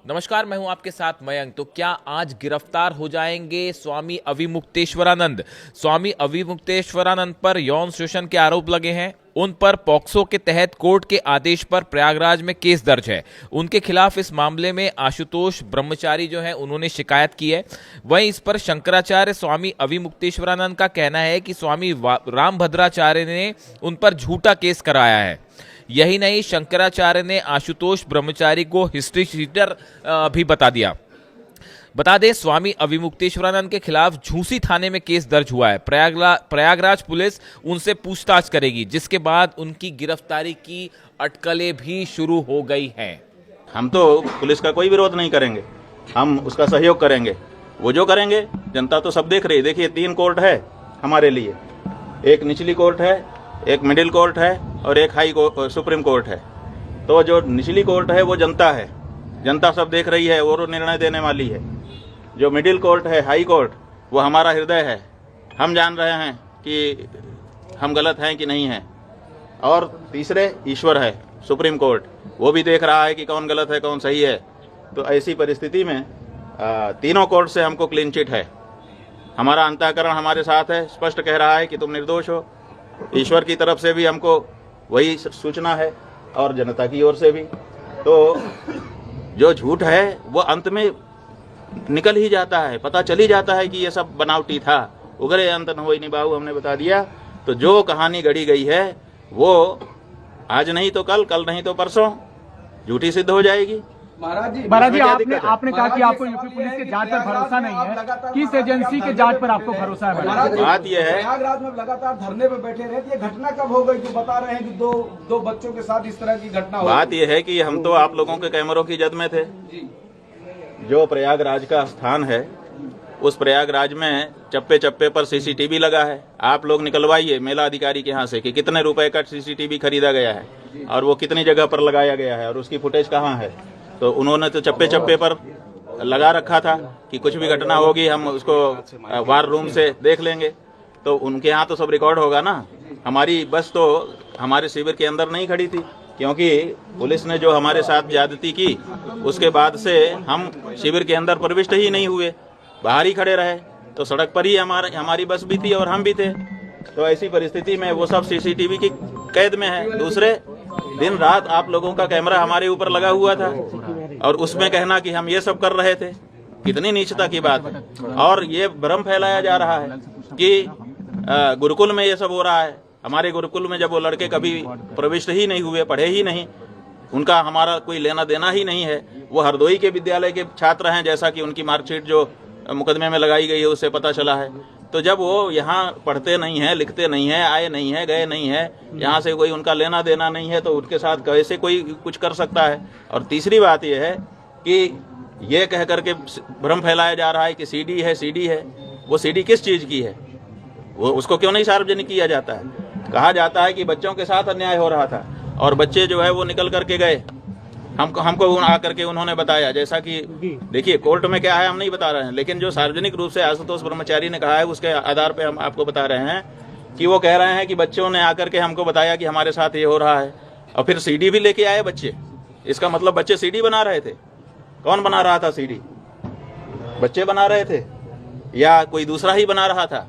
नमस्कार, मैं हूं आपके साथ मयंक। तो क्या आज गिरफ्तार हो जाएंगे स्वामी अविमुक्तेश्वरानंद? स्वामी अविमुक्तेश्वरानंद पर यौन शोषण के आरोप लगे हैं। उन पर पॉक्सो के तहत कोर्ट के आदेश पर प्रयागराज में केस दर्ज है। उनके खिलाफ इस मामले में आशुतोष ब्रह्मचारी जो है उन्होंने शिकायत की है। वहीं इस पर शंकराचार्य स्वामी अविमुक्तेश्वरानंद का कहना है कि स्वामी रामभद्राचार्य ने उन पर झूठा केस कराया है। यही नहीं, शंकराचार्य ने आशुतोष ब्रह्मचारी को हिस्ट्री शीटर भी बता दिया। बता दें, स्वामी अविमुक्तेश्वरानंद के खिलाफ झूंसी थाने में केस दर्ज हुआ है। प्रयागराज पुलिस उनसे पूछताछ करेगी, जिसके बाद उनकी गिरफ्तारी की अटकलें भी शुरू हो गई हैं। हम तो पुलिस का कोई विरोध नहीं करेंगे, हम उसका सहयोग करेंगे। वो जो करेंगे जनता तो सब देख रही है। देखिए, 3 कोर्ट है हमारे लिए, एक निचली कोर्ट है, एक मिडिल कोर्ट है और एक सुप्रीम कोर्ट है। तो जो निचली कोर्ट है वो जनता है, जनता सब देख रही है और निर्णय देने वाली है। जो मिडिल कोर्ट है, हाई कोर्ट, वो हमारा हृदय है। हम जान रहे हैं कि हम गलत हैं कि नहीं हैं। और तीसरे ईश्वर है, सुप्रीम कोर्ट, वो भी देख रहा है कि कौन गलत है कौन सही है। तो ऐसी परिस्थिति में तीनों कोर्ट से हमको क्लीन चिट है। हमारा अंतःकरण हमारे साथ है, स्पष्ट कह रहा है कि तुम निर्दोष हो। ईश्वर की तरफ से भी हमको वही सूचना है और जनता की ओर से भी। तो जो झूठ है वो अंत में निकल ही जाता है, पता चल ही जाता है कि ये सब बनावटी था। उगरे अंत न होई निभाऊ, हमने बता दिया। तो जो कहानी गढ़ी गई है वो आज नहीं तो कल, कल नहीं तो परसों झूठी सिद्ध हो जाएगी। महाराज जी आपने कहा कि आपको यूपी पुलिस के जांच पर भरोसा नहीं है। किस एजेंसी के जांच पर आपको भरोसा है? बात यह है, प्रयागराज में लगातार धरने पे बैठे रहे, ये घटना कब हो गई? जो बता रहे हैं कि दो बच्चों के साथ इस तरह की घटना हो। बात यह है कि हम तो आप लोगों के कैमरों की जद में थे। जो प्रयागराज का स्थान है, उस प्रयागराज में चप्पे चप्पे पर सीसीटीवी लगा है। आप लोग निकलवाइए मेला अधिकारी के यहाँ से कि कितने रुपए का सीसीटीवी खरीदा गया है और वो कितनी जगह पर लगाया गया है और उसकी फुटेज कहाँ है। तो उन्होंने तो चप्पे चप्पे पर लगा रखा था कि कुछ भी घटना होगी हम उसको वार रूम से देख लेंगे। तो उनके यहाँ तो सब रिकॉर्ड होगा ना। हमारी बस तो हमारे शिविर के अंदर नहीं खड़ी थी, क्योंकि पुलिस ने जो हमारे साथ ज्यादती की उसके बाद से हम शिविर के अंदर प्रविष्ट ही नहीं हुए, बाहर ही खड़े रहे। तो सड़क पर ही हमारी बस भी थी और हम भी थे। तो ऐसी परिस्थिति में वो सब सीसीटीवी की कैद में है। दूसरे दिन रात आप लोगों का कैमरा हमारे ऊपर लगा हुआ था और उसमें कहना कि हम ये सब कर रहे थे, कितनी नीचता की बात है। और ये भ्रम फैलाया जा रहा है कि गुरुकुल में ये सब हो रहा है। हमारे गुरुकुल में जब वो लड़के कभी प्रविष्ट ही नहीं हुए, पढ़े ही नहीं, उनका हमारा कोई लेना देना ही नहीं है। वो हरदोई के विद्यालय के छात्र हैं, जैसा कि उनकी मार्कशीट जो मुकदमे में लगाई गई है उससे पता चला है। तो जब वो यहाँ पढ़ते नहीं हैं, लिखते नहीं हैं, आए नहीं हैं, गए नहीं हैं, यहाँ से कोई उनका लेना देना नहीं है, तो उनके साथ कैसे कोई कुछ कर सकता है। और तीसरी बात यह है कि ये कह करके भ्रम फैलाया जा रहा है कि सीडी है, सीडी है। वो सीडी किस चीज़ की है? वो उसको क्यों नहीं सार्वजनिक किया जाता है? कहा जाता है कि बच्चों के साथ अन्याय हो रहा था और बच्चे जो है वो निकल करके गए। हमको आकर के उन्होंने बताया, जैसा कि देखिए कोर्ट में क्या है हम नहीं बता रहे हैं, लेकिन जो सार्वजनिक रूप से आशुतोष ब्रह्मचारी ने कहा है उसके आधार पे हम आपको बता रहे हैं कि वो कह रहे हैं कि बच्चों ने आकर के हमको बताया कि हमारे साथ ये हो रहा है। और फिर सीडी भी लेके आए बच्चे। इसका मतलब बच्चे सीडी बना रहे थे। कौन बना रहा था सीडी? बच्चे बना रहे थे या कोई दूसरा ही बना रहा था?